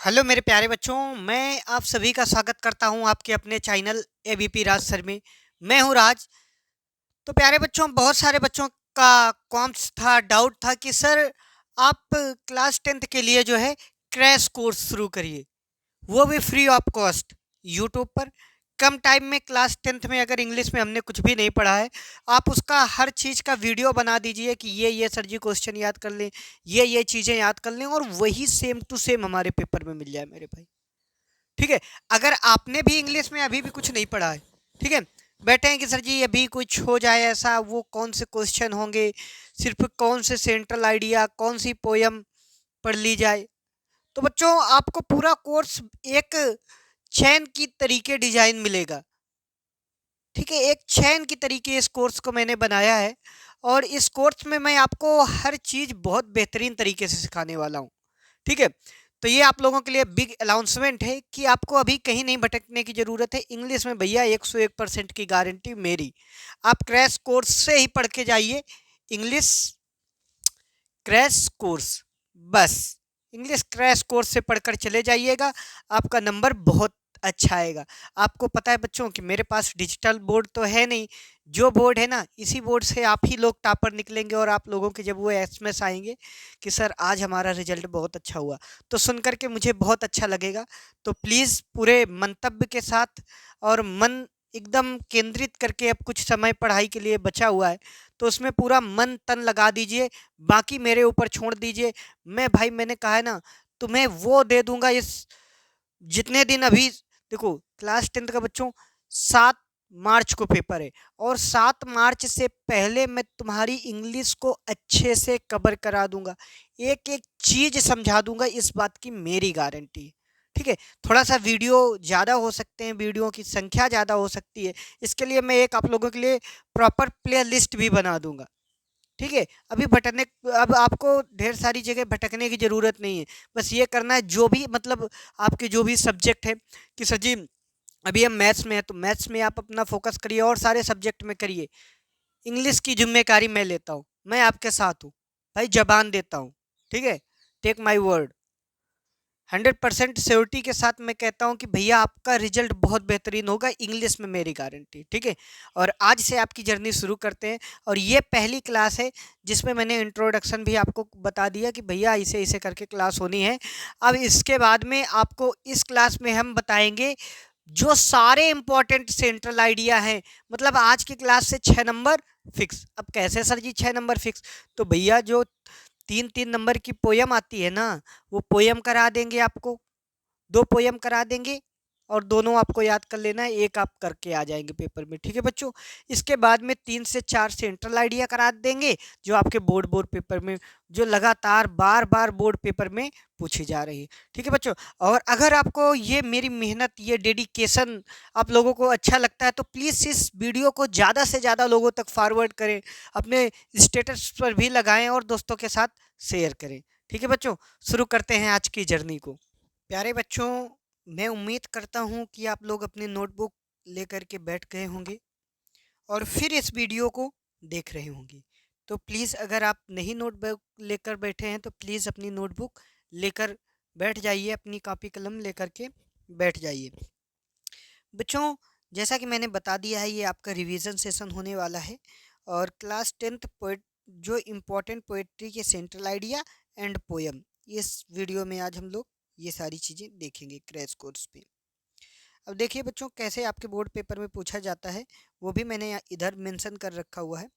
Hello मेरे प्यारे बच्चों, मैं आप सभी का स्वागत करता हूं आपके अपने चैनल एबीपी राज सर में। मैं हूं राज। तो प्यारे बच्चों, बहुत सारे बच्चों का कॉम्स था, डाउट था कि सर आप क्लास 10th के लिए जो है क्रैश कोर्स शुरू करिए, वो भी फ्री ऑफ कॉस्ट यूट्यूब पर। कम टाइम में क्लास 10th में अगर इंग्लिश में हमने कुछ भी नहीं पढ़ा है, आप उसका हर चीज़ का वीडियो बना दीजिए कि ये सर जी क्वेश्चन याद कर लें, ये चीज़ें याद कर लें, और वही सेम टू सेम हमारे पेपर में मिल जाए मेरे भाई। ठीक है। अगर आपने भी इंग्लिश में अभी भी कुछ नहीं पढ़ा है, ठीक है, बैठे हैं कि सर जी अभी कुछ हो जाए ऐसा, वो कौन से क्वेश्चन होंगे, सिर्फ कौन से सेंट्रल आइडिया, कौन सी पोयम पढ़ ली जाए। तो बच्चों, आपको पूरा कोर्स एक चैन की तरीके डिजाइन मिलेगा। ठीक है, एक चैन की तरीके इस कोर्स को मैंने बनाया है, और इस कोर्स में मैं आपको हर चीज़ बहुत बेहतरीन तरीके से सिखाने वाला हूँ। ठीक है। तो ये आप लोगों के लिए बिग अनाउंसमेंट है कि आपको अभी कहीं नहीं भटकने की ज़रूरत है। इंग्लिश में भैया 101% की गारंटी मेरी। आप क्रैश कोर्स से ही पढ़ के जाइए, इंग्लिश क्रैश कोर्स, बस इंग्लिश क्रैश कोर्स से पढ़कर चले जाइएगा, आपका नंबर बहुत अच्छा आएगा। आपको पता है बच्चों कि मेरे पास डिजिटल बोर्ड तो है नहीं, जो बोर्ड है ना, इसी बोर्ड से आप ही लोग टॉपर निकलेंगे, और आप लोगों के जब वो एसएमएस आएंगे कि सर आज हमारा रिजल्ट बहुत अच्छा हुआ, तो सुन करके मुझे बहुत अच्छा लगेगा। तो प्लीज़ पूरे मंतव्य के साथ और मन एकदम केंद्रित करके, अब कुछ समय पढ़ाई के लिए बचा हुआ है, तो उसमें पूरा मन तन लगा दीजिए, बाकी मेरे ऊपर छोड़ दीजिए। मैं भाई, मैंने कहा है ना, तुम्हें वो दे दूंगा इस जितने दिन अभी। देखो, क्लास 10th का बच्चों 7 मार्च को पेपर है, और 7 मार्च से पहले मैं तुम्हारी इंग्लिश को अच्छे से कवर करा दूंगा, एक एक चीज समझा दूंगा, इस बात की मेरी गारंटी है। ठीक है। थोड़ा सा वीडियो ज़्यादा हो सकते हैं, वीडियो की संख्या ज़्यादा हो सकती है, इसके लिए मैं एक आप लोगों के लिए प्रॉपर प्ले लिस्ट भी बना दूंगा। ठीक है। अभी भटकने अब आपको ढेर सारी जगह भटकने की ज़रूरत नहीं है। बस ये करना है, जो भी मतलब आपके जो भी सब्जेक्ट है, कि सर जी अभी हम मैथ्स में है, तो मैथ्स में आप अपना फोकस करिए, और सारे सब्जेक्ट में करिए। इंग्लिश की जिम्मेदारी मैं लेता हूँ, मैं आपके साथ हूँ भाई, जबान देता हूँ। ठीक है। टेक माई वर्ड, 100% श्योरिटी के साथ मैं कहता हूँ कि भैया आपका रिजल्ट बहुत बेहतरीन होगा, इंग्लिश में मेरी गारंटी। ठीक है। और आज से आपकी जर्नी शुरू करते हैं, और ये पहली क्लास है जिसमें मैंने इंट्रोडक्शन भी आपको बता दिया कि भैया इसे इसे करके क्लास होनी है। अब इसके बाद में आपको इस क्लास में हम बताएंगे जो सारे इंपॉर्टेंट सेंट्रल आइडिया हैं। मतलब आज की क्लास से 6 नंबर फिक्स। अब कैसे सर जी 6 नंबर फिक्स? तो भैया जो 3-3 नंबर की पोयम आती है ना, वो पोयम करा देंगे आपको, 2 पोयम करा देंगे, और दोनों आपको याद कर लेना है, एक आप करके आ जाएंगे पेपर में। ठीक है बच्चों। इसके बाद में 3 से 4 सेंट्रल आइडिया करा देंगे, जो आपके बोर्ड बोर्ड पेपर में, जो लगातार बार बार बोर्ड पेपर में पूछी जा रही है। ठीक है बच्चों। और अगर आपको ये मेरी मेहनत, ये डेडिकेशन आप लोगों को अच्छा लगता है, तो प्लीज़ इस वीडियो को ज़्यादा से ज़्यादा लोगों तक फॉरवर्ड करें, अपने स्टेटस पर भी लगाएं, और दोस्तों के साथ शेयर करें। ठीक है बच्चों, शुरू करते हैं आज की जर्नी को। प्यारे बच्चों, मैं उम्मीद करता हूँ कि आप लोग अपनी नोटबुक लेकर के बैठ गए होंगे, और फिर इस वीडियो को देख रहे होंगे। तो प्लीज़, अगर आप नहीं नोटबुक लेकर बैठे हैं, तो प्लीज़ अपनी नोटबुक लेकर बैठ जाइए, अपनी कॉपी कलम लेकर के बैठ जाइए। बच्चों, जैसा कि मैंने बता दिया है, ये आपका रिवीजन सेशन होने वाला है, और क्लास 10th पोएट जो इम्पोर्टेंट पोएट्री के सेंट्रल आइडिया एंड पोयम, इस वीडियो में आज हम लोग ये सारी चीज़ें देखेंगे क्रैश कोर्स पे। अब देखिए बच्चों, कैसे आपके बोर्ड पेपर में पूछा जाता है, वो भी मैंने इधर मेंशन कर रखा हुआ है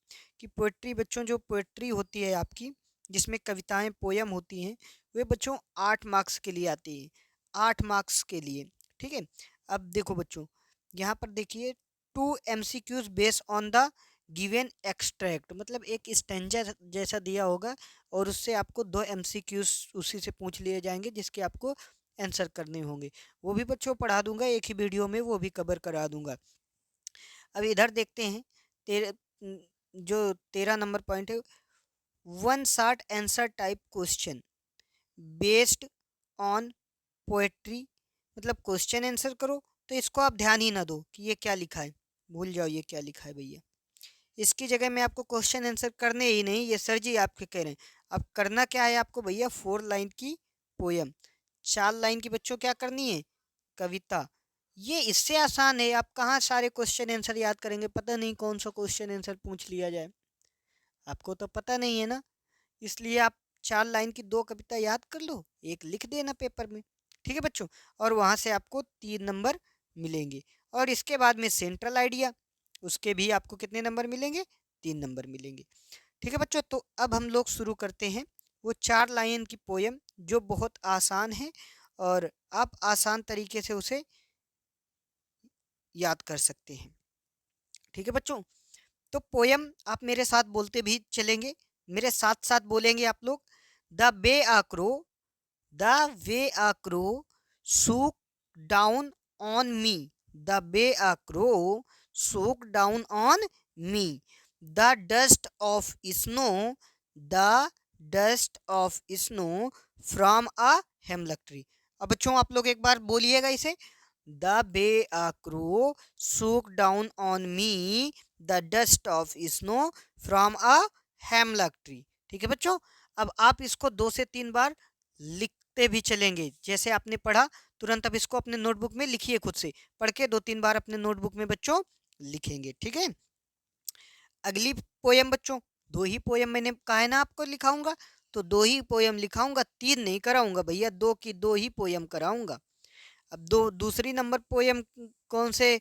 कि पोएट्री बच्चों, जो पोएट्री होती है आपकी, जिसमें कविताएं पोयम होती हैं, वे बच्चों 8 मार्क्स के लिए आती है, 8 मार्क्स के लिए। ठीक है। अब देखो बच्चों, यहाँ पर देखिए, 2 MCQs based on the given extract, मतलब एक स्टेंजा जैसा दिया होगा, और उससे आपको 2 MCQs उसी से पूछ लिए जाएंगे, जिसके आपको आंसर करने होंगे। वो भी बच्चों पढ़ा दूंगा एक ही वीडियो में, वो भी कवर करा दूंगा। अब इधर देखते हैं, तेरह जो 13 नंबर पॉइंट है, 1 short answer type question based on poetry, मतलब क्वेश्चन आंसर करो। तो इसको आप ध्यान ही ना दो कि ये क्या लिखा है, भूल जाओ ये क्या लिखा है भैया। इसकी जगह में आपको क्वेश्चन आंसर करने ही नहीं, ये सर जी आपके कह रहे हैं। अब करना क्या है आपको भैया, 4 लाइन की पोयम, 4 लाइन की बच्चों क्या करनी है, कविता। ये इससे आसान है, आप कहाँ सारे क्वेश्चन आंसर याद करेंगे, पता नहीं कौन सा क्वेश्चन आंसर पूछ लिया जाए, आपको तो पता नहीं है ना। इसलिए आप 4 लाइन की 2 कविता याद कर लो, एक लिख देना पेपर में, ठीक है बच्चों। और वहाँ से आपको 3 नंबर मिलेंगे। और इसके बाद में सेंट्रल आइडिया, उसके भी आपको कितने नंबर मिलेंगे, 3 नंबर मिलेंगे, ठीक है बच्चों। तो अब हम लोग शुरू करते हैं वो 4 लाइन की पोयम जो बहुत आसान है और आप आसान तरीके से उसे याद कर सकते हैं, ठीक है बच्चों। तो पोयम आप मेरे साथ बोलते भी चलेंगे, मेरे साथ साथ बोलेंगे आप लोग। The way a crow, the way a crow shook down on me, the way a crow shook down on me, the dust of snow, the dust of snow from a hemlock tree. अब बच्चों आप लोग एक बार बोलिएगा इसे। The way a crow shook down on me, the dust of snow from a hemlock tree, ठीक है बच्चों। अब आप इसको 2 से 3 बार लिखते भी चलेंगे, जैसे आपने पढ़ा तुरंत अब इसको अपने नोटबुक में लिखिए, खुद से पढ़ के 2-3 बार अपने नोटबुक में बच्चों लिखेंगे, ठीक है। अगली पोयम बच्चों, 2 ही पोयम मैंने कहा है ना आपको लिखाऊंगा, तो 2 ही पोयम लिखाऊंगा, 3 नहीं कराऊंगा भैया, 2 की 2 ही पोयम कराऊंगा। अब दूसरी नंबर पोयम कौन से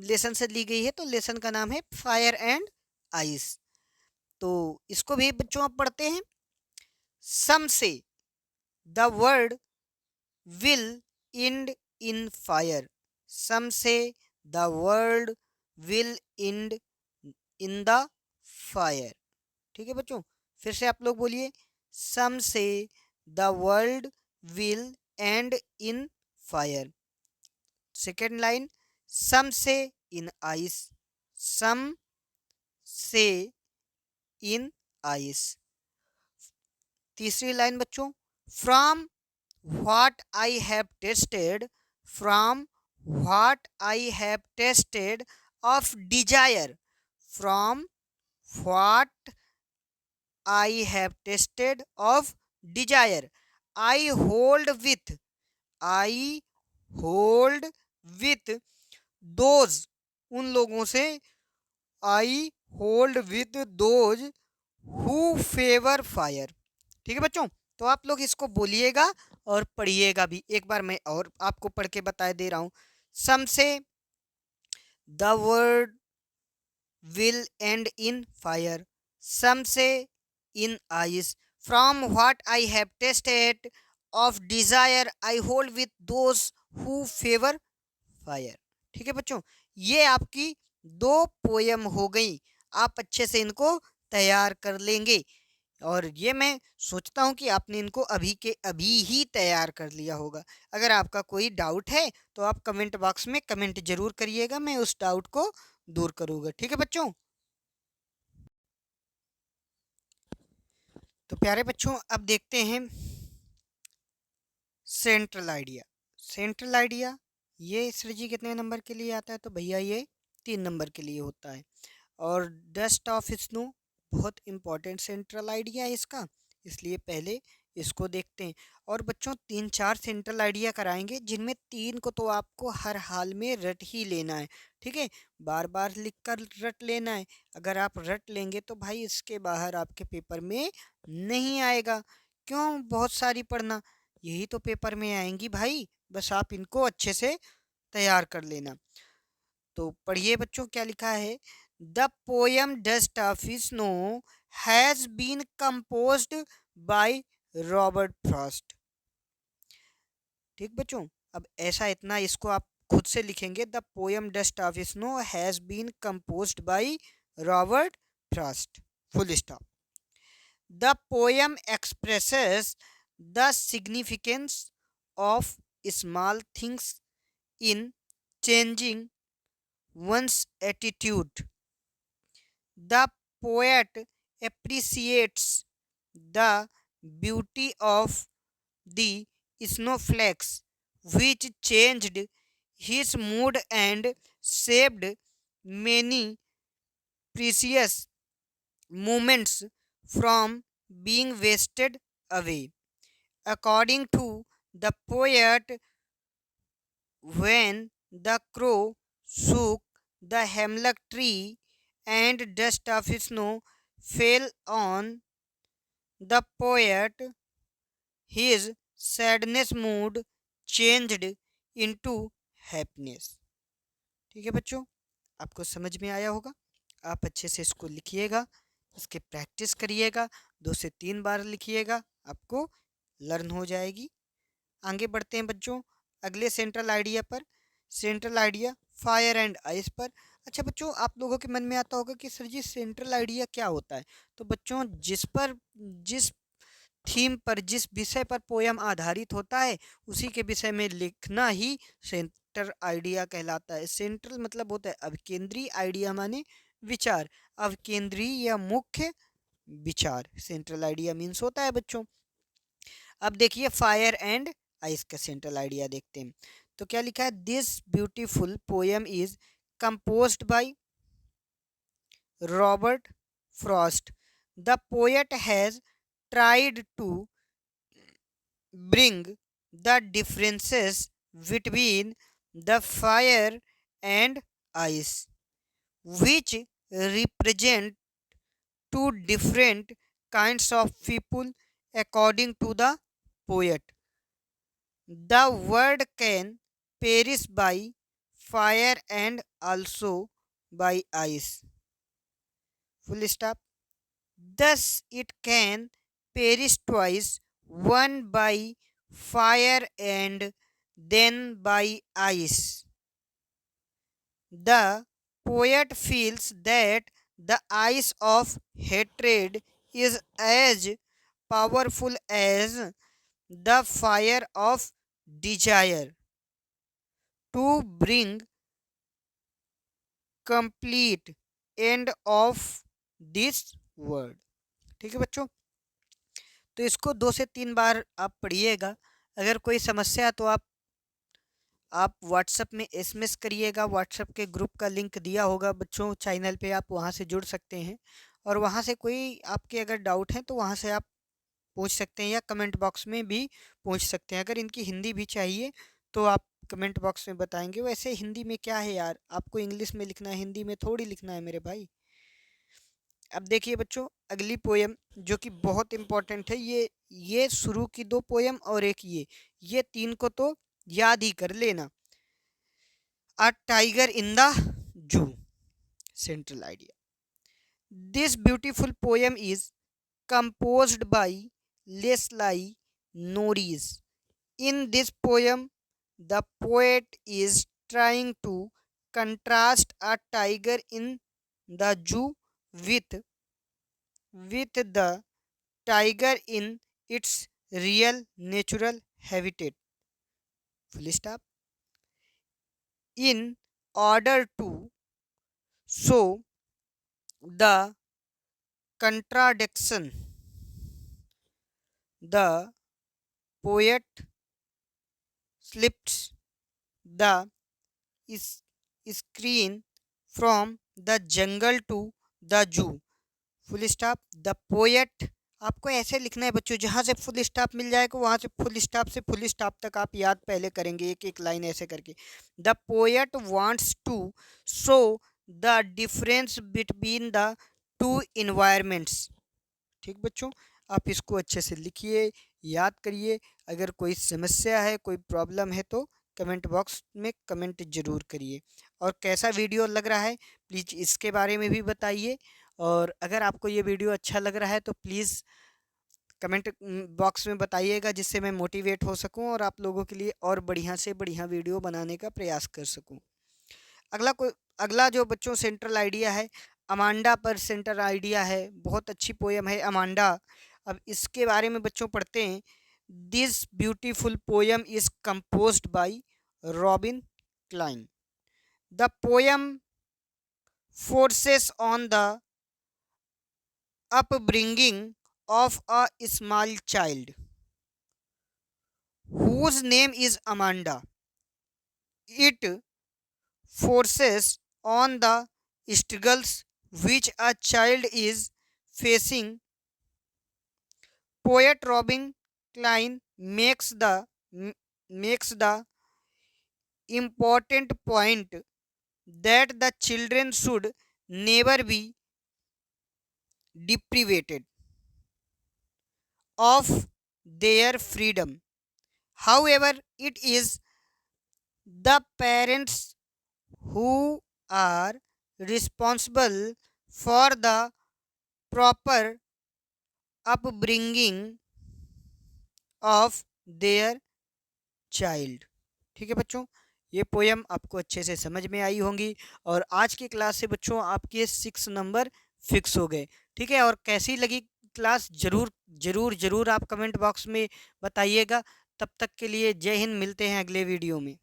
लेसन से ली गई है, तो लेसन का नाम है फायर एंड आइस। तो इसको भी बच्चों आप पढ़ते हैं। सम say the world will end in fire, some say the world will end in the fire, ठीक है बच्चों। फिर से आप लोग बोलिए। some say the world will end in fire, second line. some say in ice, some say in ice, तीसरी line बच्चों। from what I have tasted, from what I have tasted of desire, from what I have tasted of desire, I hold with, I hold with those, उन लोगों से, I hold with those who favor fire, ठीक है बच्चों। तो आप लोग इसको बोलिएगा और पढ़िएगा भी, एक बार मैं और आपको पढ़ के बता दे रहा हूँ। Some say the world will end in fire, some say in ice, from what I have tasted of desire I hold with those who favour fire, ठीक है बच्चों। ये आपकी 2 पोयम हो गई, आप अच्छे से इनको तैयार कर लेंगे। और ये मैं सोचता हूँ कि आपने इनको अभी के अभी ही तैयार कर लिया होगा। अगर आपका कोई डाउट है तो आप कमेंट बॉक्स में कमेंट जरूर करिएगा, मैं उस डाउट को दूर करूँगा, ठीक है बच्चों। तो प्यारे बच्चों अब देखते हैं सेंट्रल आइडिया। सेंट्रल आइडिया ये सर जी कितने नंबर के लिए आता है, तो भैया ये 3 नंबर के लिए होता है। और डस्ट ऑफ स्नो बहुत इम्पोर्टेंट सेंट्रल आइडिया है इसका, इसलिए पहले इसको देखते हैं। और बच्चों 3-4 सेंट्रल आइडिया कराएंगे, जिनमें 3 को तो आपको हर हाल में रट ही लेना है, ठीक है। बार बार लिख कर रट लेना है, अगर आप रट लेंगे तो भाई इसके बाहर आपके पेपर में नहीं आएगा। क्यों बहुत सारी पढ़ना, यही तो पेपर में आएंगी भाई, बस आप इनको अच्छे से तैयार कर लेना। तो पढ़िए बच्चों क्या लिखा है। The poem dust of snow has been composed by Robert Frost, ठीक बच्चों। अब ऐसा इतना इसको आप खुद से लिखेंगे। The poem dust of snow has been composed by Robert Frost, full stop. The poem expresses the significance of small things in changing one's attitude. The poet appreciates the beauty of the snowflakes, which changed his mood and saved many precious moments from being wasted away. According to the poet, when the crow shook the hemlock tree and dust of snow fell on the poet, his sadness mood changed into happiness. ठीक है बच्चों, आपको समझ में आया होगा। आप अच्छे से इसको लिखिएगा, इसके प्रैक्टिस करिएगा, 2 से 3 बार लिखिएगा, आपको लर्न हो जाएगी। आगे बढ़ते हैं बच्चों अगले सेंट्रल आइडिया पर। Central idea fire and ice पर। अच्छा बच्चों, आप लोगों के मन में आता होगा कि सर जी सेंट्रल आइडिया क्या होता है। तो बच्चों जिस थीम पर, जिस विषय पर पोयम आधारित होता है, उसी के विषय में लिखना ही सेंटर आइडिया कहलाता है। सेंट्रल मतलब होता है अभिकेंद्री, आइडिया माने विचार, अभिकेंद्री या मुख्य विचार, सेंट्रल आइडिया मीन्स होता है बच्चों। अब देखिए फायर एंड आइस का सेंट्रल आइडिया देखते हैं। तो क्या लिखा है, this beautiful poem is composed by Robert Frost. The poet has tried to bring the differences between the fire and ice, which represent two different kinds of people according to the poet. The word can perish by fire and also by ice. Full stop. Thus, it can perish twice, one by fire and then by ice. The poet feels that the ice of hatred is as powerful as the fire of desire to bring complete end of this world. ठीक है बच्चों, तो इसको 2 से 3 बार आप पढ़िएगा। अगर कोई समस्या है तो आप व्हाट्सएप में एसएमएस करिएगा। व्हाट्सएप के ग्रुप का लिंक दिया होगा बच्चों चैनल पे, आप वहाँ से जुड़ सकते हैं और वहाँ से कोई आपके अगर डाउट हैं तो वहाँ से आप पूछ सकते हैं या कमेंट बॉक्स में भी पूछ सकते हैं। अगर इनकी हिंदी भी चाहिए तो आप कमेंट बॉक्स में बताएंगे। वैसे हिंदी में क्या है यार, आपको इंग्लिश में लिखना है, हिंदी में थोड़ी लिखना है मेरे भाई। अब देखिए बच्चों अगली पोयम जो कि बहुत इम्पोर्टेंट है, ये शुरू की 2 पोयम और एक ये 3 को तो याद ही कर लेना। A tiger in the zoo, central idea. This beautiful poem is composed by Leslie Norris. In this poem, the poet is trying to contrast a tiger in the zoo with the tiger in its real natural habitat. Full stop. In order to show the contradiction, the poet slips the is screen from the jungle to the zoo. Full stop. The poet, आपको ऐसे लिखना है बच्चों, जहाँ से full stop मिल जाएगा वहाँ से फुल स्टॉप तक आप याद पहले करेंगे, एक एक लाइन ऐसे करके। The poet wants to show the difference between the two environments. ठीक बच्चों, आप इसको अच्छे से लिखिए, याद करिए। अगर कोई समस्या है, कोई प्रॉब्लम है तो कमेंट बॉक्स में कमेंट ज़रूर करिए। और कैसा वीडियो लग रहा है प्लीज़ इसके बारे में भी बताइए। और अगर आपको ये वीडियो अच्छा लग रहा है तो प्लीज़ कमेंट बॉक्स में बताइएगा, जिससे मैं मोटिवेट हो सकूं और आप लोगों के लिए और बढ़िया से बढ़िया वीडियो बनाने का प्रयास कर सकूं। अगला जो बच्चों सेंट्रल आइडिया है, अमांडा पर सेंट्रल आइडिया है। बहुत अच्छी पोयम है अमांडा। अब इसके बारे में बच्चों पढ़ते हैं। This beautiful poem is composed by Robin Klein. The poem forces on the upbringing of a small child whose name is Amanda. It forces on the struggles which a child is facing. Poet Robin Klein makes the makes the important point that the children should never be deprived of their freedom. However, it is the parents who are responsible for the proper upbringing of their child. ठीक है बच्चों, ये poem आपको अच्छे से समझ में आई होंगी और आज की क्लास से बच्चों आपके 6 नंबर फिक्स हो गए। ठीक है, और कैसी लगी क्लास जरूर जरूर जरूर आप कमेंट बॉक्स में बताइएगा। तब तक के लिए जय हिंद, मिलते हैं अगले वीडियो में।